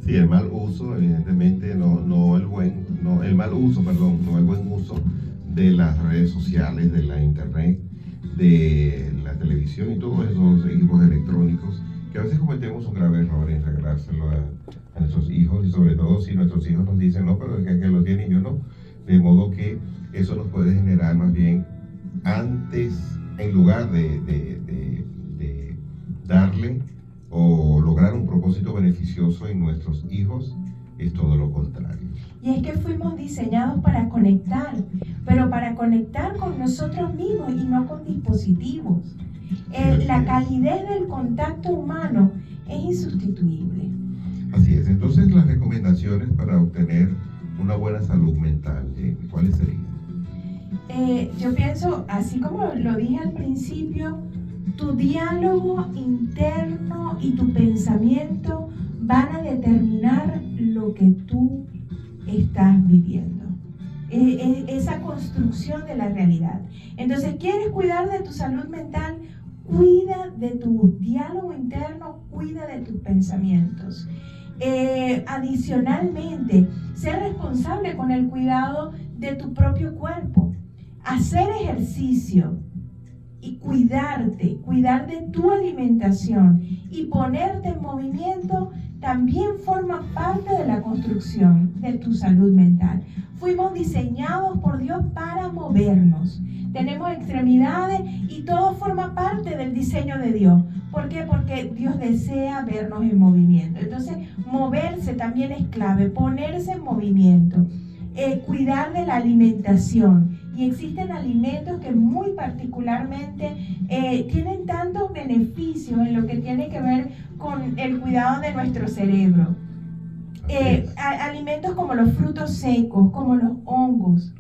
Sí, el mal uso, evidentemente, el mal uso, perdón, no el buen uso de las redes sociales, de la internet, de la televisión y todos esos equipos electrónicos, que a veces cometemos un grave error en regalárselo a nuestros hijos, y sobre todo si nuestros hijos nos dicen, no, pero es que aquel lo tiene y yo no. De modo que eso nos puede generar más bien, antes, en lugar de darle o lograr un propósito beneficioso en nuestros hijos, es todo lo contrario. Y es que fuimos diseñados para conectar, pero para conectar con nosotros mismos y no con dispositivos. La calidez del contacto humano es insustituible. Así es. Entonces, las recomendaciones para obtener una buena salud mental, ¿cuáles serían? Yo pienso, así como lo dije al principio, tu diálogo interno y tu pensamiento van a determinar lo que tú estás viviendo. Esa construcción de la realidad. Entonces, ¿quieres cuidar de tu salud mental? Cuida de tu diálogo interno, cuida de tus pensamientos. Adicionalmente, ser responsable con el cuidado de tu propio cuerpo. Hacer ejercicio y cuidarte, cuidar de tu alimentación y ponerte en movimiento también forma parte de la construcción de tu salud mental. Fuimos diseñados por Dios para movernos. Tenemos extremidades y todo forma parte del diseño de Dios. ¿Por qué? Porque Dios desea vernos en movimiento. Entonces, moverse también es clave, ponerse en movimiento. Cuidar de la alimentación. Y existen alimentos que muy particularmente tienen tantos beneficios en lo que tiene que ver con el cuidado de nuestro cerebro. Alimentos como los frutos secos, como los hongos,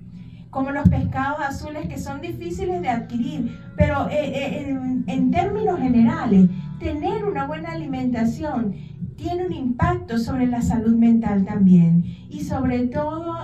como los pescados azules, que son difíciles de adquirir, pero en términos generales, tener una buena alimentación tiene un impacto sobre la salud mental también, y sobre todo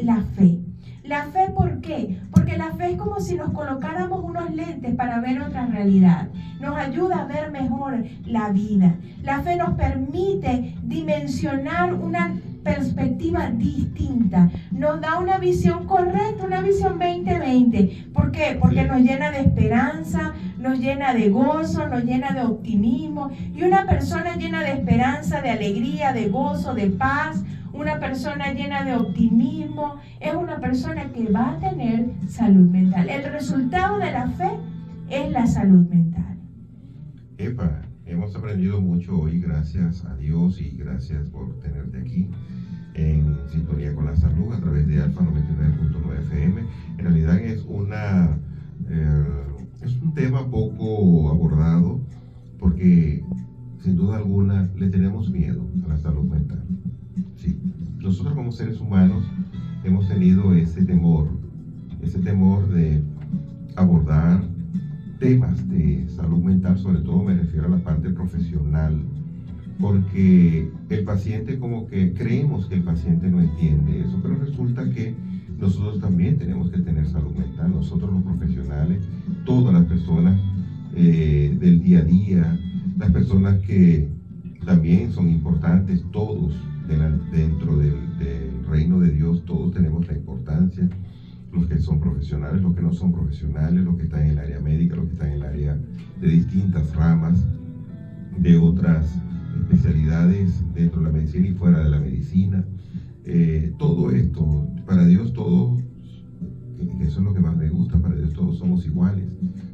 la fe. La fe, ¿por qué? Porque la fe es como si nos colocáramos unos lentes para ver otra realidad. Nos ayuda a ver mejor la vida. La fe nos permite dimensionar una perspectiva distinta. Nos da una visión correcta, una visión 2020. ¿Por qué? Porque nos llena de esperanza, nos llena de gozo, nos llena de optimismo. Y una persona llena de esperanza, de alegría, de gozo, de paz, una persona llena de optimismo, es una persona que va a tener salud mental. El resultado de la fe es la salud mental. Epa, hemos aprendido mucho hoy, gracias a Dios, y gracias por tenerte aquí en sintonía con la salud a través de Alfa 99.9 FM. En realidad es un tema poco abordado, porque sin duda alguna le tenemos miedo a la salud mental. Sí, nosotros como seres humanos hemos tenido ese temor de abordar temas de salud mental, sobre todo me refiero a la parte profesional, porque el paciente, como que creemos que el paciente no entiende eso, pero resulta que nosotros también tenemos que tener salud mental, nosotros los profesionales, todas las personas del día a día, las personas que también son importantes, todos dentro del reino de Dios, todos tenemos la importancia, los que son profesionales, los que no son profesionales, los que están en el área médica, los que están en el área de distintas ramas, de otras especialidades dentro de la medicina y fuera de la medicina. Todo esto, para Dios todos, que eso es lo que más me gusta, para Dios todos somos iguales,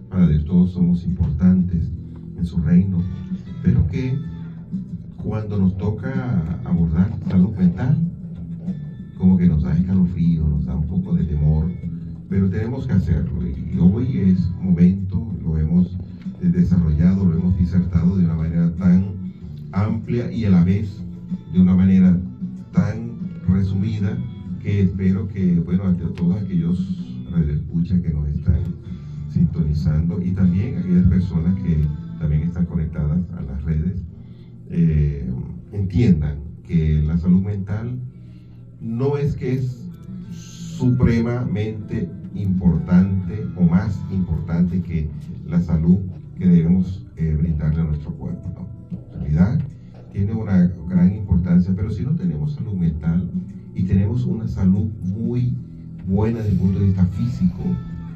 para Dios todos somos importantes en su reino, pero que cuando nos toca abordar salud mental, como que nos da escalofrío, nos da un poco de temor, pero tenemos que hacerlo, y hoy es momento, lo hemos desarrollado, lo hemos disertado de una manera tan amplia y a la vez de una manera tan resumida, que espero que, bueno, ante todos aquellos radioescuchas que nos están sintonizando, y también aquellas personas que también están conectadas a las redes, entiendan que la salud mental no es que es supremamente importante o más importante que la salud que debemos brindarle a nuestro cuerpo, ¿no? En realidad tiene una gran importancia circunstancias, pero si no tenemos salud mental y tenemos una salud muy buena desde el punto de vista físico,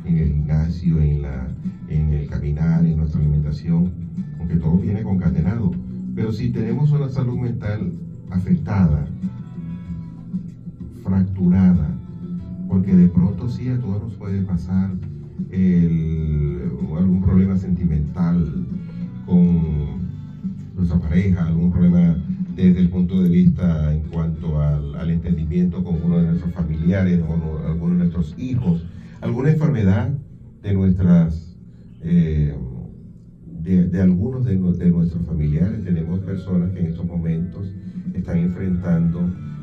en el gimnasio, en el caminar, en nuestra alimentación, aunque todo viene concatenado, pero si tenemos una salud mental afectada, fracturada, porque de pronto sí a todos nos puede pasar algún problema sentimental con nuestra pareja, algún problema desde el punto de vista en cuanto al entendimiento con uno de nuestros familiares o alguno de nuestros hijos, alguna enfermedad de algunos de nuestros familiares. Tenemos personas que en estos momentos están enfrentando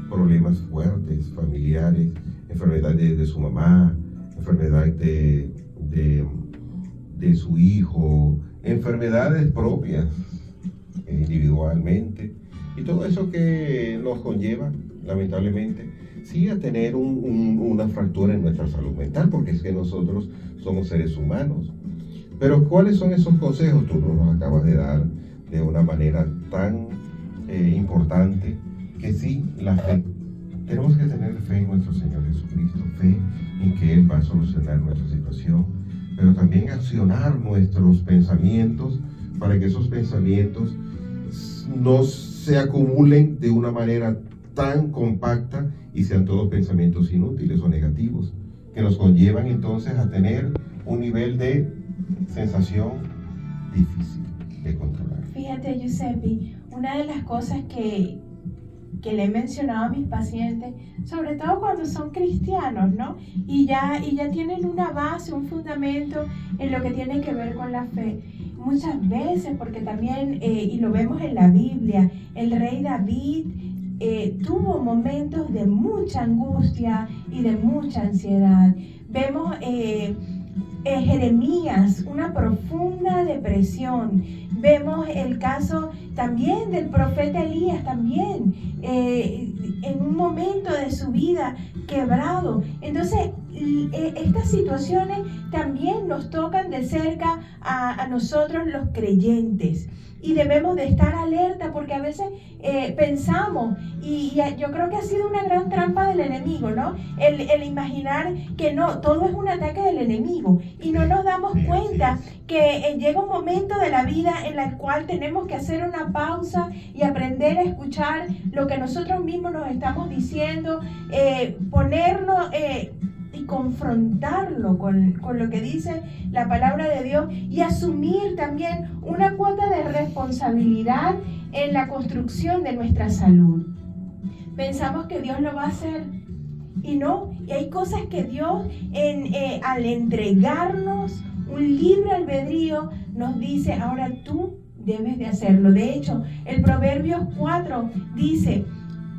problemas fuertes familiares, enfermedades de su mamá, enfermedades de su hijo, enfermedades propias individualmente, y todo eso que nos conlleva, lamentablemente, sí a tener una fractura en nuestra salud mental, porque es que nosotros somos seres humanos. Pero ¿cuáles son esos consejos? Tú nos acabas de dar de una manera tan importante, que sí, la fe. Tenemos que tener fe en nuestro Señor Jesucristo, fe en que Él va a solucionar nuestra situación, pero también accionar nuestros pensamientos para que esos pensamientos no se acumulen de una manera tan compacta y sean todos pensamientos inútiles o negativos, que nos conllevan entonces a tener un nivel de sensación difícil de controlar. Fíjate, Giuseppe, una de las cosas que le he mencionado a mis pacientes, sobre todo cuando son cristianos, ¿no? Y ya tienen una base, un fundamento en lo que tiene que ver con la fe. Muchas veces, porque también, y lo vemos en la Biblia, el rey David tuvo momentos de mucha angustia y de mucha ansiedad. Vemos Jeremías, una profunda depresión. Vemos el caso también del profeta Elías, también en un momento de su vida quebrado. Entonces, estas situaciones también nos tocan de cerca a nosotros los creyentes. Y debemos de estar alerta, porque a veces pensamos, y yo creo que ha sido una gran trampa del enemigo, ¿no? El imaginar que no, todo es un ataque del enemigo, y no nos damos cuenta que llega un momento de la vida en el cual tenemos que hacer una pausa y aprender a escuchar lo que nosotros mismos nos estamos diciendo, ponernos y confrontarlo con lo que dice la palabra de Dios, y asumir también una cuota de responsabilidad en la construcción de nuestra salud. Pensamos que Dios lo va a hacer y no, y hay cosas que Dios al entregarnos un libre albedrío nos dice: ahora tú debes de hacerlo. De hecho, el Proverbios 4 dice: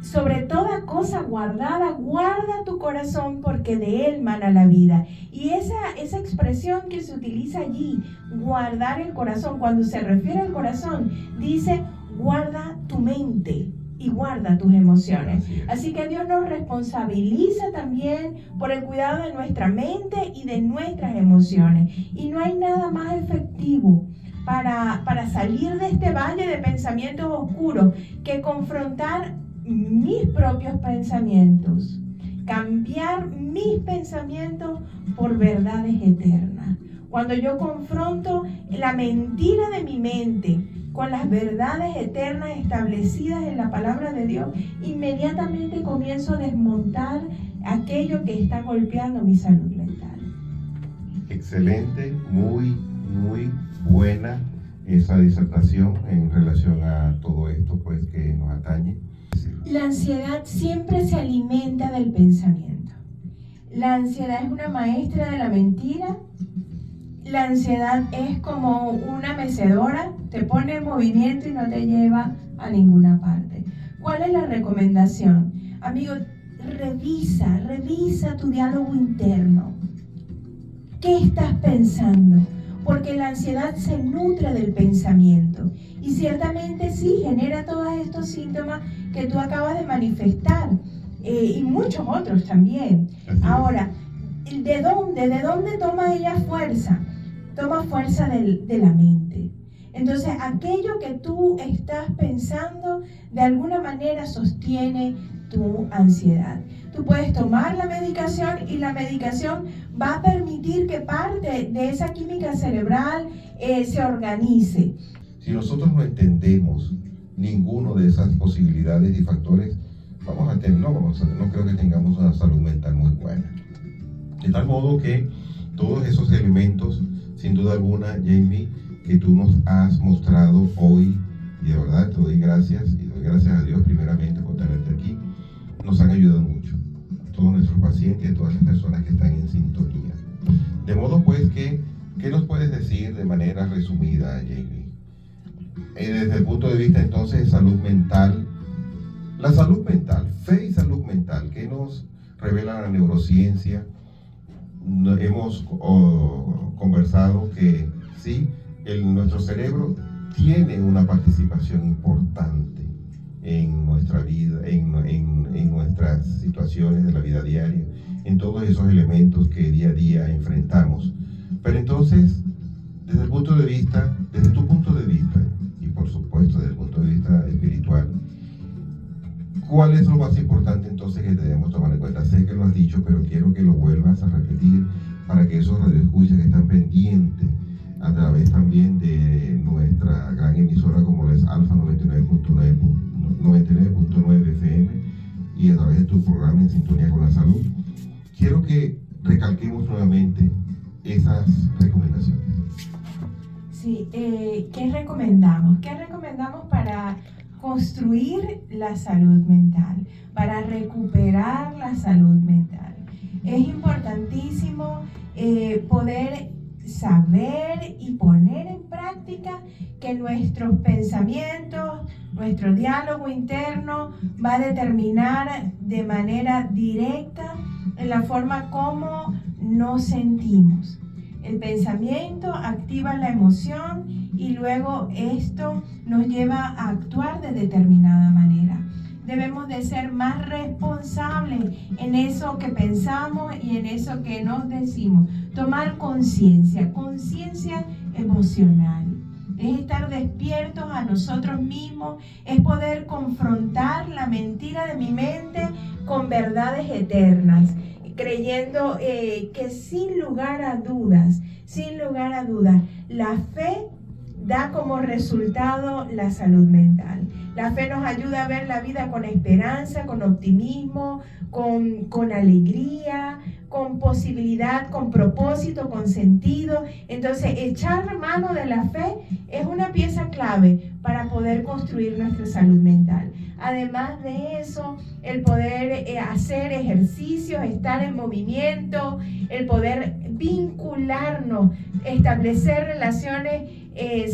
sobre toda cosa guardada, guarda tu corazón, porque de él mana la vida. Y esa expresión que se utiliza allí, guardar el corazón, cuando se refiere al corazón, dice: guarda tu mente y guarda tus emociones. Así que Dios nos responsabiliza también por el cuidado de nuestra mente y de nuestras emociones. Y no hay nada más efectivo para salir de este valle de pensamientos oscuros que confrontar mis propios pensamientos, cambiar mis pensamientos por verdades eternas. Cuando yo confronto la mentira de mi mente con las verdades eternas establecidas en la palabra de Dios, inmediatamente comienzo a desmontar aquello que está golpeando mi salud mental. Excelente, muy buena esa disertación en relación a todo esto pues que nos atañe. La ansiedad siempre se alimenta del pensamiento. La ansiedad es una maestra de la mentira. La ansiedad es como una mecedora, te pone en movimiento y no te lleva a ninguna parte. ¿Cuál es la recomendación? Amigo, revisa tu diálogo interno. ¿Qué estás pensando? Porque la ansiedad se nutre del pensamiento y ciertamente sí genera todos estos síntomas que tú acabas de manifestar, y muchos otros también. Ahora, ¿de dónde toma ella fuerza? Toma fuerza de la mente. Entonces, aquello que tú estás pensando de alguna manera sostiene tu ansiedad. Tú puedes tomar la medicación y la medicación va a permitir que parte de esa química cerebral se organice. Si nosotros no entendemos ninguno de esas posibilidades y factores, no creo que tengamos una salud mental muy buena. De tal modo que todos esos elementos, sin duda alguna, Jamie, que tú nos has mostrado hoy, y de verdad te doy gracias, y doy gracias a Dios primeramente por tenerte aquí, nos han ayudado mucho, a todos nuestros pacientes y a todas las personas que están en sintonía. De modo pues que, ¿qué nos puedes decir de manera resumida, Jamie? Desde el punto de vista entonces de salud mental, la salud mental, fe y salud mental, ¿qué nos revela la neurociencia? Hemos conversado que sí, nuestro cerebro tiene una participación importante en nuestra vida, en nuestras situaciones de la vida diaria, en todos esos elementos que día a día enfrentamos. Pero entonces, desde tu punto de vista, y por supuesto desde el punto de vista espiritual, ¿cuál es lo más importante entonces que debemos tomar en cuenta? Sé que lo has dicho, pero quiero que lo vuelvas a repetir para que esos radioescuchas que están pendientes a través también de nuestra gran emisora como es Alfa 99.9 FM y a través de tu programa En Sintonía con la Salud, quiero que recalquemos nuevamente esas recomendaciones. Sí, ¿qué recomendamos? ¿Qué recomendamos para construir la salud mental, para recuperar la salud mental? Es importantísimo poder saber y poner en práctica que nuestros pensamientos, nuestro diálogo interno va a determinar de manera directa en la forma como nos sentimos. El pensamiento activa la emoción y luego esto nos lleva a actuar de determinada manera. Debemos de ser más responsables en eso que pensamos y en eso que nos decimos. Tomar conciencia emocional. Es estar despiertos a nosotros mismos, es poder confrontar la mentira de mi mente con verdades eternas, creyendo que sin lugar a dudas, la fe da como resultado la salud mental. La fe nos ayuda a ver la vida con esperanza, con optimismo, con alegría, con posibilidad, con propósito, con sentido. Entonces, echar mano de la fe es una pieza clave para poder construir nuestra salud mental. Además de eso, el poder hacer ejercicios, estar en movimiento, el poder vincularnos, establecer relaciones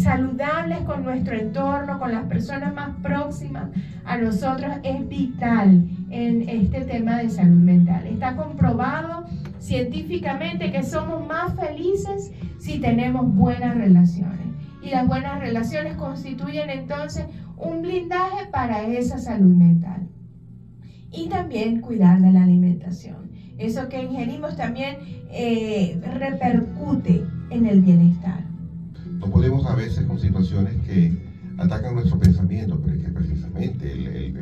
saludables con nuestro entorno, con las personas más próximas a nosotros, es vital en este tema de salud mental. Está comprobado científicamente que somos más felices si tenemos buenas relaciones. Y las buenas relaciones constituyen entonces un blindaje para esa salud mental. Y también cuidar de la alimentación. Eso que ingerimos también repercute en el bienestar. No podemos a veces con situaciones que atacan nuestro pensamiento, pero es que precisamente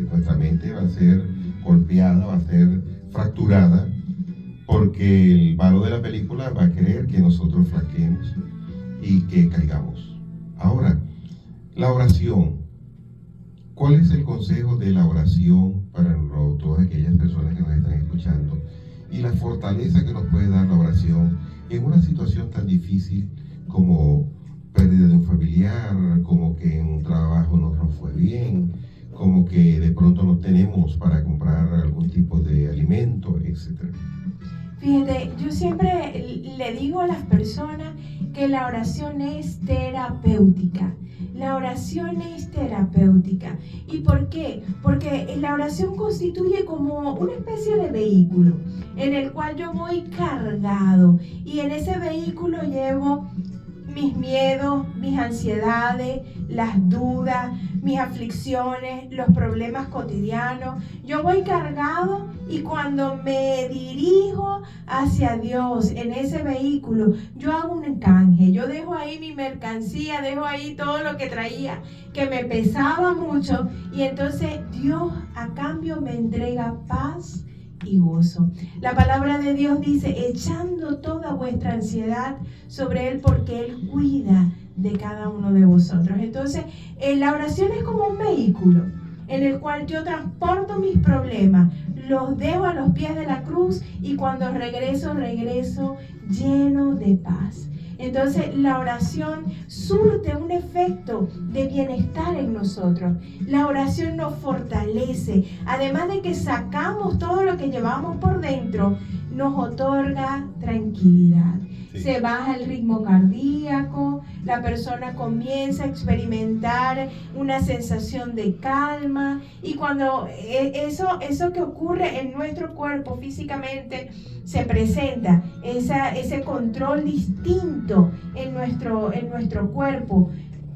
nuestra mente va a ser golpeada, va a ser fracturada, porque el malo de la película va a querer que nosotros flaqueemos y que caigamos. Ahora, la oración. ¿Cuál es el consejo de la oración para todas aquellas personas que nos están escuchando? Y la fortaleza que nos puede dar la oración en una situación tan difícil como pérdida de un familiar, como que en un trabajo no nos fue bien, como que de pronto no tenemos para comprar algún tipo de alimento, etc. Fíjate, yo siempre le digo a las personas que la oración es terapéutica. La oración es terapéutica. ¿Y por qué? Porque la oración constituye como una especie de vehículo en el cual yo voy cargado y en ese vehículo llevo mis miedos, mis ansiedades, las dudas, mis aflicciones, los problemas cotidianos. Yo voy cargado y cuando me dirijo hacia Dios en ese vehículo, yo hago un canje. Yo dejo ahí mi mercancía, dejo ahí todo lo que traía, que me pesaba mucho, y entonces Dios a cambio me entrega paz y gozo. La palabra de Dios dice: echando toda vuestra ansiedad sobre Él, porque Él cuida de cada uno de vosotros. Entonces, la oración es como un vehículo en el cual yo transporto mis problemas, los dejo a los pies de la cruz, y cuando regreso lleno de paz. Entonces la oración surte un efecto de bienestar en nosotros. La oración nos fortalece. Además de que sacamos todo lo que llevamos por dentro, nos otorga tranquilidad. Sí. Se baja el ritmo cardíaco, la persona comienza a experimentar una sensación de calma, y cuando eso que ocurre en nuestro cuerpo físicamente se presenta, ese control distinto en nuestro cuerpo,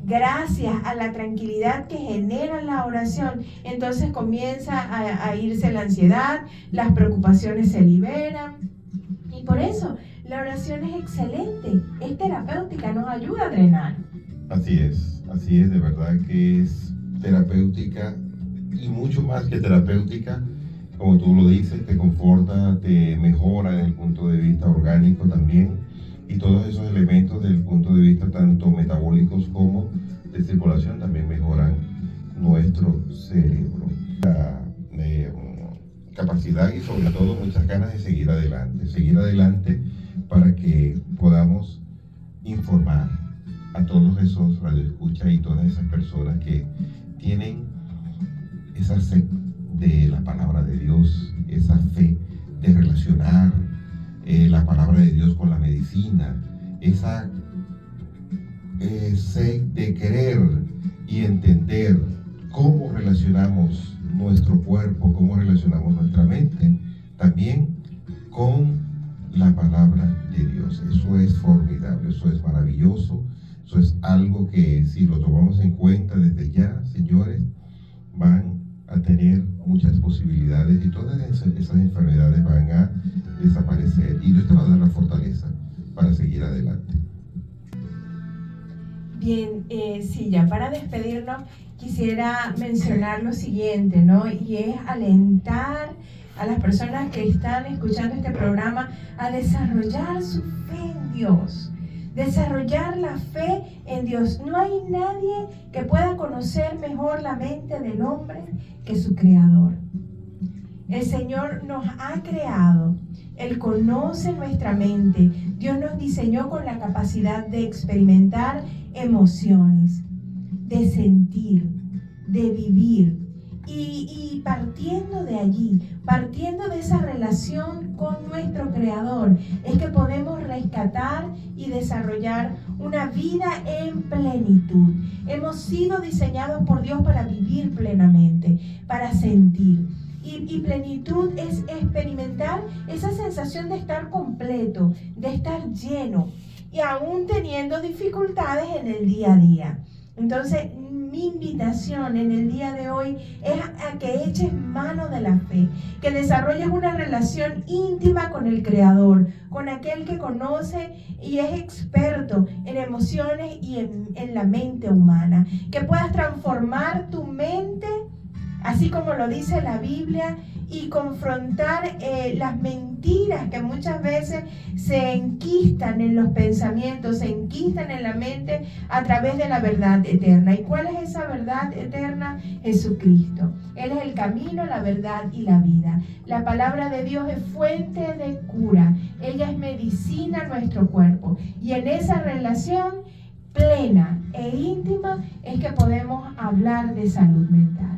gracias a la tranquilidad que genera la oración, entonces comienza a irse la ansiedad, las preocupaciones se liberan, y por eso la oración es excelente, es terapéutica, nos ayuda a drenar. Así es, de verdad que es terapéutica, y mucho más que terapéutica, como tú lo dices, te conforta, te mejora desde el punto de vista orgánico también, y todos esos elementos desde el punto de vista tanto metabólicos como de circulación también mejoran nuestro cerebro. La capacidad y sobre todo muchas ganas de seguir adelante para que podamos informar a todos esos radioescuchas y todas esas personas que tienen esa sed de la palabra de Dios, esa fe de relacionar la palabra de Dios con la medicina, esa sed de querer y entender cómo relacionamos nuestro cuerpo, cómo relacionamos nuestra mente, también con la palabra de Dios. Eso es formidable, eso es maravilloso, eso es algo que si lo tomamos en cuenta desde ya, señores, van a tener muchas posibilidades y todas esas enfermedades van a desaparecer, y Dios te va a dar la fortaleza para seguir adelante. Bien, sí, ya para despedirnos quisiera mencionar lo siguiente, ¿no? Y es alentar a las personas que están escuchando este programa a desarrollar su fe en Dios, desarrollar la fe en Dios. No hay nadie que pueda conocer mejor la mente del hombre que su Creador. El Señor nos ha creado, Él conoce nuestra mente. Dios nos diseñó con la capacidad de experimentar emociones, de sentir, de vivir. Y partiendo de allí, partiendo de esa relación con nuestro Creador, es que podemos rescatar y desarrollar una vida en plenitud. Hemos sido diseñados por Dios para vivir plenamente, para sentir. Y plenitud es experimentar esa sensación de estar completo, de estar lleno, y aún teniendo dificultades en el día a día. Entonces, mi invitación en el día de hoy es a que eches mano de la fe, que desarrolles una relación íntima con el Creador, con aquel que conoce y es experto en emociones y en la mente humana, que puedas transformar tu mente, así como lo dice la Biblia, y confrontar las mentiras que muchas veces se enquistan en los pensamientos, se enquistan en la mente a través de la verdad eterna. ¿Y cuál es esa verdad eterna? Jesucristo. Él es el camino, la verdad y la vida. La palabra de Dios es fuente de cura. Ella es medicina a nuestro cuerpo. Y en esa relación plena e íntima es que podemos hablar de salud mental.